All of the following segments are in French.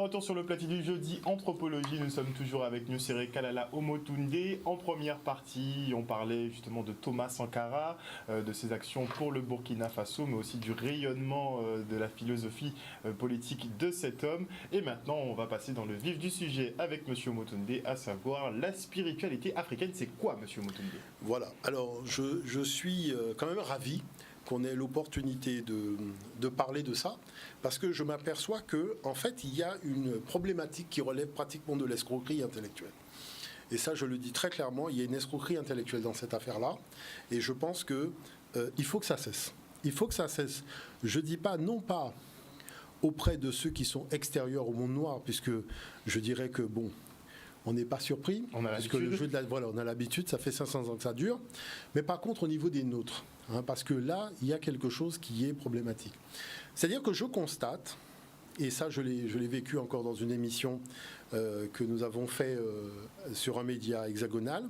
Retour sur le plateau du jeudi anthropologie, nous sommes toujours avec Nusere Kalala Omotunde. En première partie, on parlait justement de Thomas Sankara, de ses actions pour le Burkina Faso, mais aussi du rayonnement de la philosophie politique de cet homme. Et maintenant, on va passer dans le vif du sujet avec Monsieur Omotunde, à savoir la spiritualité africaine. C'est quoi, Monsieur Omotunde? Voilà, alors je suis quand même ravi qu'on ait l'opportunité de parler de ça, parce que je m'aperçois qu'en fait, il y a une problématique qui relève pratiquement de l'escroquerie intellectuelle. Et ça, je le dis très clairement, il y a une escroquerie intellectuelle dans cette affaire-là, et je pense qu'il faut que ça cesse. Il faut que ça cesse. Je ne dis pas, non pas auprès de ceux qui sont extérieurs au monde noir, puisque je dirais que, bon, on n'est pas surpris, parce que le jeu de voilà, on a l'habitude, ça fait 500 ans que ça dure, mais par contre au niveau des nôtres, parce que là, il y a quelque chose qui est problématique. C'est-à-dire que je constate, et ça je l'ai vécu encore dans une émission que nous avons fait sur un média hexagonal,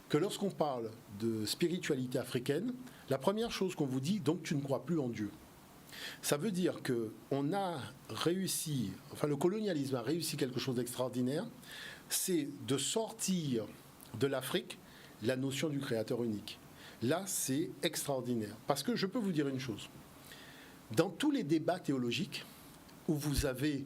que lorsqu'on parle de spiritualité africaine, la première chose qu'on vous dit, donc tu ne crois plus en Dieu. Ça veut dire qu'on a réussi, enfin le colonialisme a réussi quelque chose d'extraordinaire, c'est de sortir de l'Afrique la notion du créateur unique. Là, c'est extraordinaire. Parce que je peux vous dire une chose. Dans tous les débats théologiques, où vous avez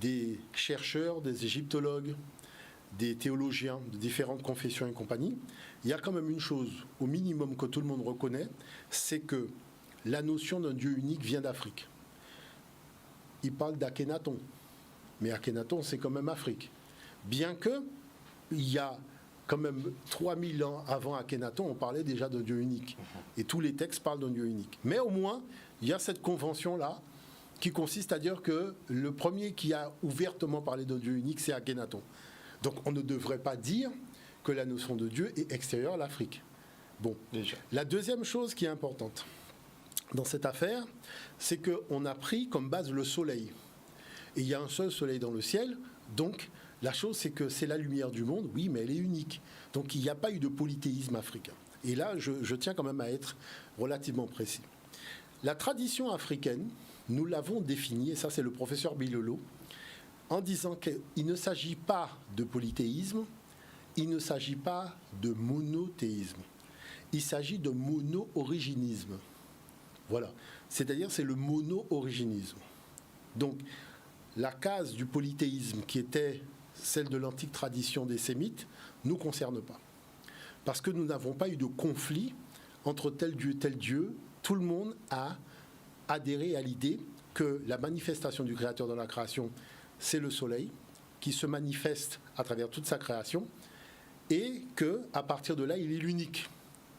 des chercheurs, des égyptologues, des théologiens de différentes confessions et compagnie, il y a quand même une chose, au minimum que tout le monde reconnaît, c'est que la notion d'un Dieu unique vient d'Afrique. Il parle d'Akhenaton. Mais Akhenaton, c'est quand même Afrique. Bien que, il y a quand même 3000 ans avant Akhenaton, on parlait déjà d'un Dieu unique. Et tous les textes parlent d'un Dieu unique. Mais au moins, il y a cette convention-là qui consiste à dire que le premier qui a ouvertement parlé d'un Dieu unique, c'est Akhenaton. Donc on ne devrait pas dire que la notion de Dieu est extérieure à l'Afrique. Bon, déjà. La deuxième chose qui est importante dans cette affaire, c'est qu'on a pris comme base le soleil. Et il y a un seul soleil dans le ciel, donc la chose, c'est que c'est la lumière du monde, oui, mais elle est unique. Donc il n'y a pas eu de polythéisme africain. Et là, je tiens quand même à être relativement précis. La tradition africaine, nous l'avons définie, et ça c'est le professeur Bilolo, en disant qu'il ne s'agit pas de polythéisme, il ne s'agit pas de monothéisme, il s'agit de mono-originisme. Voilà, c'est-à-dire c'est le mono-originisme. Donc la case du polythéisme qui était celle de l'antique tradition des Sémites, ne nous concerne pas. Parce que nous n'avons pas eu de conflit entre tel Dieu. Tout le monde a adhéré à l'idée que la manifestation du Créateur dans la création, c'est le soleil, qui se manifeste à travers toute sa création, et qu'à partir de là, il est l'unique.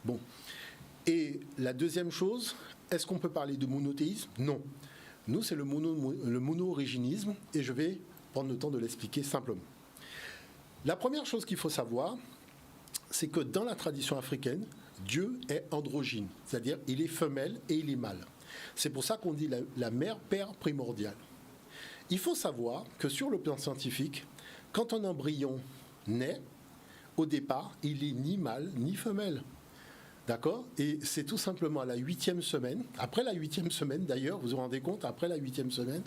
Bon. Et la deuxième chose, est-ce qu'on peut parler de monothéisme? Non. Nous, c'est le mono-originisme, et je vais prendre le temps de l'expliquer simplement. La première chose qu'il faut savoir, c'est que dans la tradition africaine, Dieu est androgyne, c'est-à-dire il est femelle et il est mâle. C'est pour ça qu'on dit la mère père primordial. Il faut savoir que sur le plan scientifique, quand un embryon naît, au départ, il n'est ni mâle ni femelle. D'accord? Et c'est tout simplement à la 8e semaine, après la 8e semaine d'ailleurs, vous vous rendez compte, après la 8e semaine,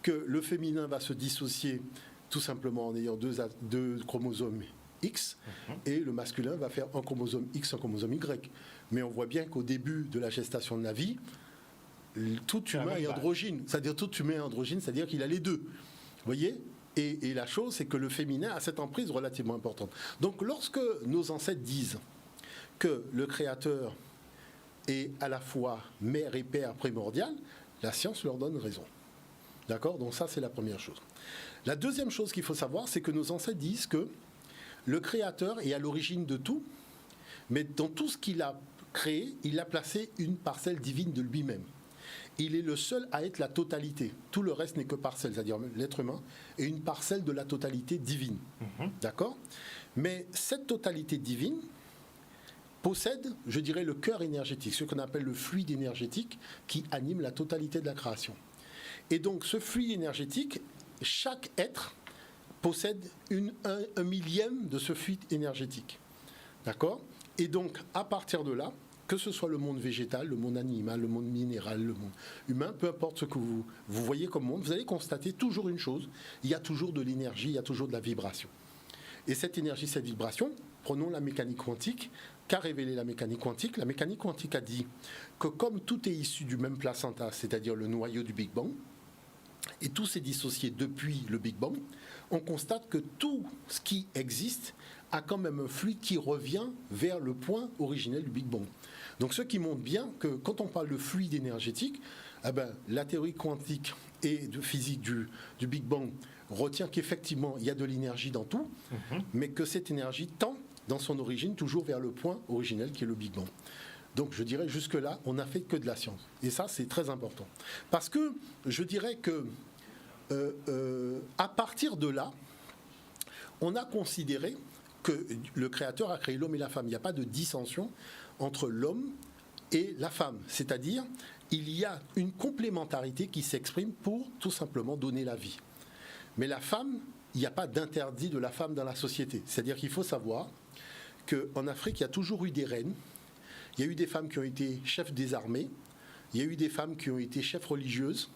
que le féminin va se dissocier tout simplement en ayant deux chromosomes X, et le masculin va faire un chromosome X, un chromosome Y. Mais on voit bien qu'au début de la gestation de la vie, tout humain est androgyne. C'est-à-dire tout humain est androgyne, c'est-à-dire qu'il a les deux. Vous voyez? Et la chose, c'est que le féminin a cette emprise relativement importante. Donc lorsque nos ancêtres disent que le Créateur est à la fois mère et père primordial, la science leur donne raison. D'accord? Donc ça, c'est la première chose. La deuxième chose qu'il faut savoir, c'est que nos ancêtres disent que le Créateur est à l'origine de tout, mais dans tout ce qu'il a créé, il a placé une parcelle divine de lui-même. Il est le seul à être la totalité. Tout le reste n'est que parcelle, c'est-à-dire l'être humain est une parcelle de la totalité divine. D'accord? Mais cette totalité divine possède, je dirais, le cœur énergétique, ce qu'on appelle le fluide énergétique qui anime la totalité de la création. Et donc, ce fluide énergétique, chaque être possède un millième de ce fluide énergétique. D'accord? Et donc, à partir de là, que ce soit le monde végétal, le monde animal, le monde minéral, le monde humain, peu importe ce que vous voyez comme monde, vous allez constater toujours une chose, il y a toujours de l'énergie, il y a toujours de la vibration. Et cette énergie, cette vibration, prenons la mécanique quantique. Qu'a révélé la mécanique quantique? La mécanique quantique a dit que comme tout est issu du même placenta, c'est-à-dire le noyau du Big Bang, et tout s'est dissocié depuis le Big Bang, on constate que tout ce qui existe a quand même un fluide qui revient vers le point originel du Big Bang. Donc ce qui montre bien que quand on parle de fluide énergétique, la théorie quantique et de physique du Big Bang retient qu'effectivement il y a de l'énergie dans tout, mais que cette énergie tend dans son origine toujours vers le point originel qui est le Big Bang. Donc je dirais jusque-là, on n'a fait que de la science. Et ça, c'est très important. Parce que je dirais que à partir de là, on a considéré que le Créateur a créé l'homme et la femme. Il n'y a pas de dissension entre l'homme et la femme. C'est-à-dire, il y a une complémentarité qui s'exprime pour tout simplement donner la vie. Mais la femme, il n'y a pas d'interdit de la femme dans la société. C'est-à-dire qu'il faut savoir qu'en Afrique, il y a toujours eu des reines. Il y a eu des femmes qui ont été chefs des armées. Il y a eu des femmes qui ont été chefs religieuses.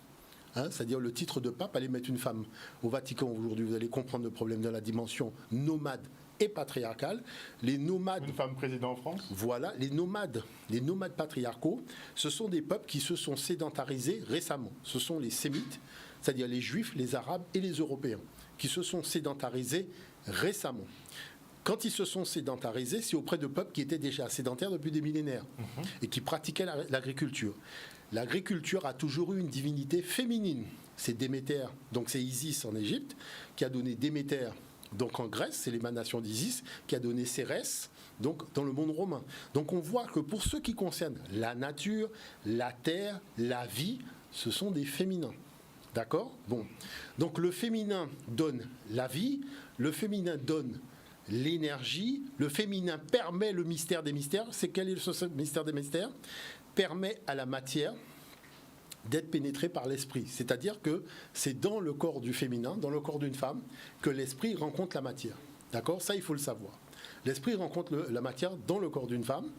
C'est-à-dire le titre de pape, allez mettre une femme au Vatican aujourd'hui, vous allez comprendre le problème dans la dimension nomade et patriarcale. Les nomades, une femme président en France. Voilà, les nomades patriarcaux, ce sont des peuples qui se sont sédentarisés récemment. Ce sont les sémites, c'est-à-dire les juifs, les arabes et les européens, qui se sont sédentarisés récemment. Quand ils se sont sédentarisés, c'est auprès de peuples qui étaient déjà sédentaires depuis des millénaires et qui pratiquaient l'agriculture. L'agriculture a toujours eu une divinité féminine. C'est Déméter, donc c'est Isis en Égypte, qui a donné Déméter, donc en Grèce, c'est l'émanation d'Isis, qui a donné Cérès, donc dans le monde romain. Donc on voit que pour ce qui concerne la nature, la terre, la vie, ce sont des féminins. D'accord ? Bon. Donc le féminin donne la vie, le féminin donne l'énergie, le féminin permet le mystère des mystères. C'est quel est le mystère des mystères ? Permet à la matière d'être pénétrée par l'esprit. C'est-à-dire que c'est dans le corps du féminin, dans le corps d'une femme, que l'esprit rencontre la matière. D'accord ? Ça, il faut le savoir. L'esprit rencontre la matière dans le corps d'une femme,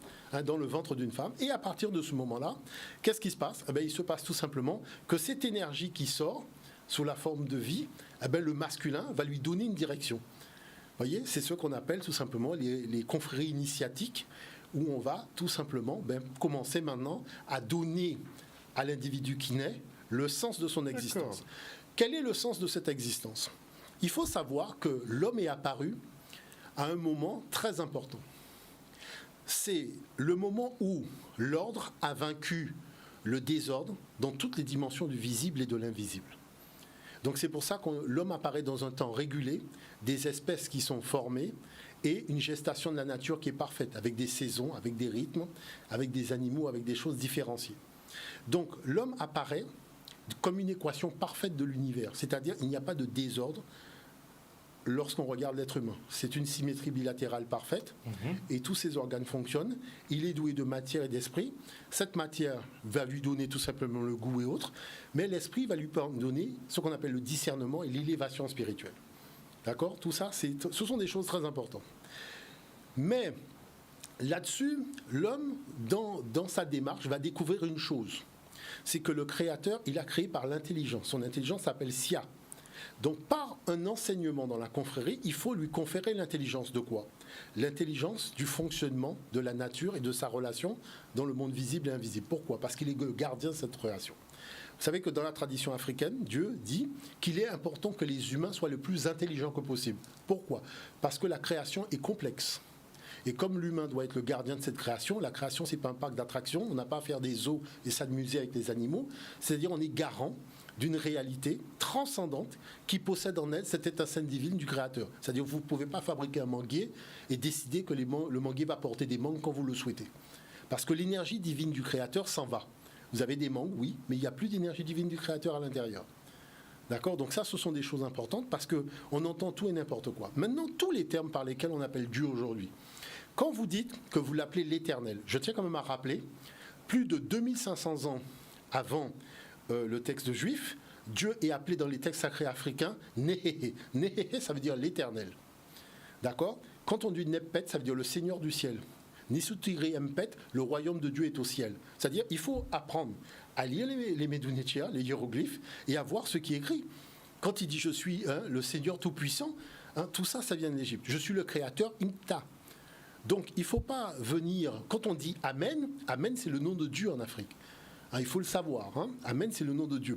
dans le ventre d'une femme, et à partir de ce moment-là, qu'est-ce qui se passe ? Il se passe tout simplement que cette énergie qui sort sous la forme de vie, le masculin va lui donner une direction. Vous voyez, c'est ce qu'on appelle tout simplement les confréries initiatiques, où on va tout simplement commencer maintenant à donner à l'individu qui naît le sens de son existence. D'accord. Quel est le sens de cette existence ? Il faut savoir que l'homme est apparu à un moment très important. C'est le moment où l'ordre a vaincu le désordre dans toutes les dimensions du visible et de l'invisible. Donc c'est pour ça que l'homme apparaît dans un temps régulé, des espèces qui sont formées et une gestation de la nature qui est parfaite, avec des saisons, avec des rythmes, avec des animaux, avec des choses différenciées. Donc l'homme apparaît comme une équation parfaite de l'univers, c'est-à-dire il n'y a pas de désordre lorsqu'on regarde l'être humain. C'est une symétrie bilatérale parfaite et tous ses organes fonctionnent. Il est doué de matière et d'esprit. Cette matière va lui donner tout simplement le goût et autres, mais l'esprit va lui donner ce qu'on appelle le discernement et l'élévation spirituelle. D'accord ? Tout ça, ce sont des choses très importantes. Mais là-dessus, l'homme, dans sa démarche, va découvrir une chose. C'est que le Créateur, il a créé par l'intelligence. Son intelligence s'appelle Sia. Donc, par un enseignement dans la confrérie, il faut lui conférer l'intelligence de quoi ? L'intelligence du fonctionnement de la nature et de sa relation dans le monde visible et invisible. Pourquoi ? Parce qu'il est le gardien de cette relation. Vous savez que dans la tradition africaine, Dieu dit qu'il est important que les humains soient le plus intelligents que possible. Pourquoi ? Parce que la création est complexe. Et comme l'humain doit être le gardien de cette création, la création, ce n'est pas un parc d'attractions, on n'a pas à faire des zoos et s'amuser avec les animaux, c'est-à-dire on est garant d'une réalité transcendante qui possède en elle cette étincelle divine du Créateur. C'est-à-dire que vous ne pouvez pas fabriquer un manguier et décider que le manguier va porter des mangues quand vous le souhaitez. Parce que l'énergie divine du Créateur s'en va. Vous avez des mangues, oui, mais il n'y a plus d'énergie divine du Créateur à l'intérieur. D'accord ? Donc ça, ce sont des choses importantes parce qu'on entend tout et n'importe quoi. Maintenant, tous les termes par lesquels on appelle Dieu aujourd'hui, quand vous dites que vous l'appelez l'Éternel, je tiens quand même à rappeler, plus de 2500 ans avant le texte juif, Dieu est appelé dans les textes sacrés africains Néhéhé. Néhéhé, ça veut dire l'Éternel. D'accord ? Quand on dit Nepet, ça veut dire le Seigneur du ciel. Nisutiri Empet, le royaume de Dieu est au ciel. C'est-à-dire, il faut apprendre à lire les Medunechea, les hiéroglyphes, et à voir ce qui est écrit. Quand il dit je suis le Seigneur Tout-Puissant, tout ça, ça vient de l'Égypte. Je suis le Créateur Imta. Donc, il ne faut pas venir. Quand on dit Amen, Amen, c'est le nom de Dieu en Afrique. Il faut le savoir. Amen, c'est le nom de Dieu.